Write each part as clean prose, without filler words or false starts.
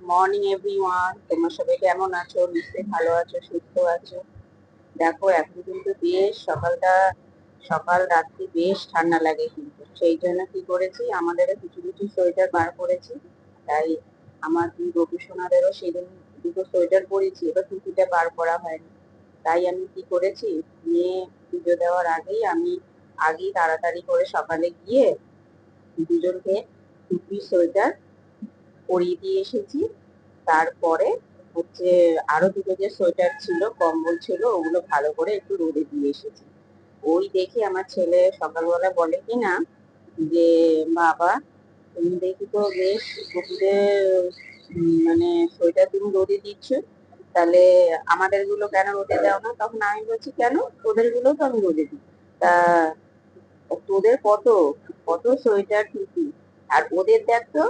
Morning everyone, তোমরা সবাই কেমন আছো? নিশ্চয়ই ভালো আছো, সুস্থ আছো। দেখো এখন কিন্তু বেশ সকাল রাত্রি বেশ ঠান্ডা লাগে, কিন্তু সেই জন্য কি করেছি, আমাদেরও কিছু কিছু সোয়েটার বার করেছি। তাই আমার দুই গবেষণাদেরও সেদিন দুটো সোয়েটার পরেছি, এবার টুপিটা বার করা হয়নি। তাই আমি কি করেছি, মেয়ে পুজো দেওয়ার আগেই তাড়াতাড়ি করে সকালে গিয়ে দুজনকে টুপি সোয়েটার পরিয়ে দিয়ে এসেছি। তারপরে হচ্ছে আরো দুটো যে সোয়েটার ছিল, কম্বল ছিল, ওগুলো ভালো করে একটু রোদে দিয়ে এসেছি। ওই দেখে আমার ছেলে সকালবেলা বলে কি না যে, বাবা তুমি দেখি তো বেশ টুপিদের মানে সোয়েটার তুমি রোদে দিচ্ছ, তাহলে আমাদের গুলো কেন রোদে দাও না? তখন আমি বলছি, কেন, তোদের গুলো তো আমি রোদে দিই। তা তোদের কত কত সোয়েটার টুপি, আর ওদের দেখ তো,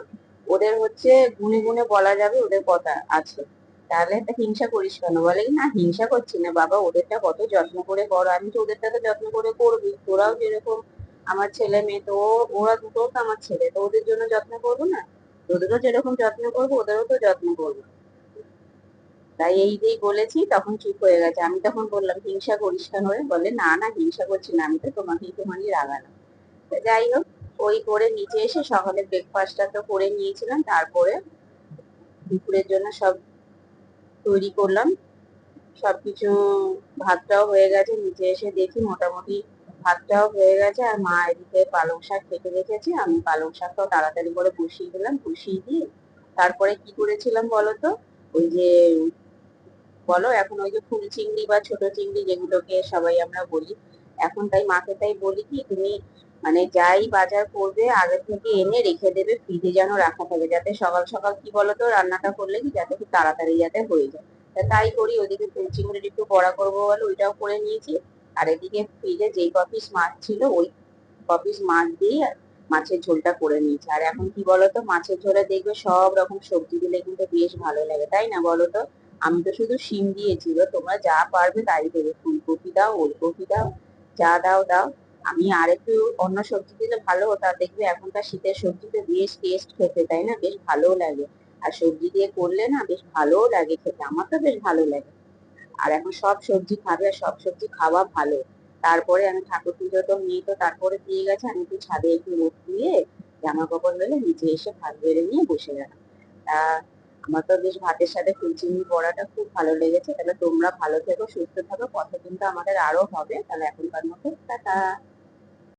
ওদের হচ্ছে গুনে গুনে বলা যাবে ওদের কথা আছে। তাহলে একটা হিংসা করিস কেন? বলে কি না, হিংসা করছি না বাবা, ওদেরটা কত যত্ন করে করো। আমি তো ওদেরটা তো যত্ন করে করবি, তোরাও যেরকম আমার ছেলে মেয়ে, তো ওরা দুটো তো আমার ছেলে, তো ওদের জন্য যত্ন করবো না? তোদেরও যেরকম যত্ন করবো ওদেরও তো যত্ন করবো। তাই এই যেই বলেছি তখন চুপ হয়ে গেছে। আমি তখন বললাম, হিংসা করিস কেন রে? বলে না না, হিংসা করছি না, আমি তো তোমাকে একটুখানি রাগালাম। যাই হোক, ওই করে নিচে এসে সকালে ব্রেকফাস্টটা তো করে নিয়েছিলাম, তারপরে দুপুরের জন্য সব তৈরি করলাম সবকিছু। ভাতটাও হয়ে গেছে, নিচে এসে দেখি মোটামুটি ভাতটাও হয়ে গেছে, আর মা এদিকে পালং শাক কেটে রেখেছে। আমি পালং শাকটাও তাড়াতাড়ি করে বসিয়ে দিলাম, বসিয়ে দিয়ে তারপরে কি করেছিলাম বলতো, ওই যে বলো এখন ওই যে ফুল চিংড়ি বা ছোট চিংড়ি যেগুলোকে সবাই আমরা বলি, এখন তাই মাকে তাই বলি কি, তুমি মানে যাই বাজার করবে আগে থেকে এনে রেখে দেবে, ফ্রিজে যেন রাখা থাকে, যাতে সকাল সকাল কি বলতো রান্নাটা করলে কি যাতে খুব তাড়াতাড়ি যাতে হয়ে যায়। তাই করি। ওদিকে ফুল চিংড়ির একটু বড়া করবো বলে ওইটাও করে নিয়েছি, আর এদিকে ফ্রিজে যেই কপিস মাছ ছিল ওই কপিস মাছ দিয়ে মাছের ঝোলটা করে নিয়েছি। আর এখন কি বলতো, মাছের ঝোলে দেখবে সব রকম সবজি দিলে কিন্তু বেশ ভালো লাগে, তাই না বলতো? আমি তো শুধু শিম দিয়েছি, এবার তোমরা যা পারবে তাই দেবে, ফুলকপি দাও, ওলকপি দাও, যা দাও দাও। আমি আর একটু অন্য সবজি দিলে ভালো হতো, আর দেখবে এখনকার শীতের সবজিতে বেশ টেস্ট খেতে, তাই না? বেশ ভালোও লাগে। আর সবজি দিয়ে করলে না বেশ ভালোও লাগে খেতে, আমার তো বেশ ভালো লাগে। আর এখন সব সবজি খাবে, আর সব সবজি খাওয়া ভালো। তারপরে আমি ঠাকুর পুজো তো মেয়ে তো তারপরে দিয়ে গেছে, আমি একটু ছাদে একটু রোদ দিয়ে জামা কাপড় মেলে নিচে এসে ভাত বেড়ে নিয়ে বসে গেলাম। আহ আমার তো বেশ ভাতের সাথে ফুলচিংড়ি বড়াটা খুব ভালো লেগেছে। তাহলে তোমরা ভালো থেকো, সুস্থ থাকো, কথা কিন্তু আমাদের আরো হবে। তাহলে এখনকার মতো টাটা।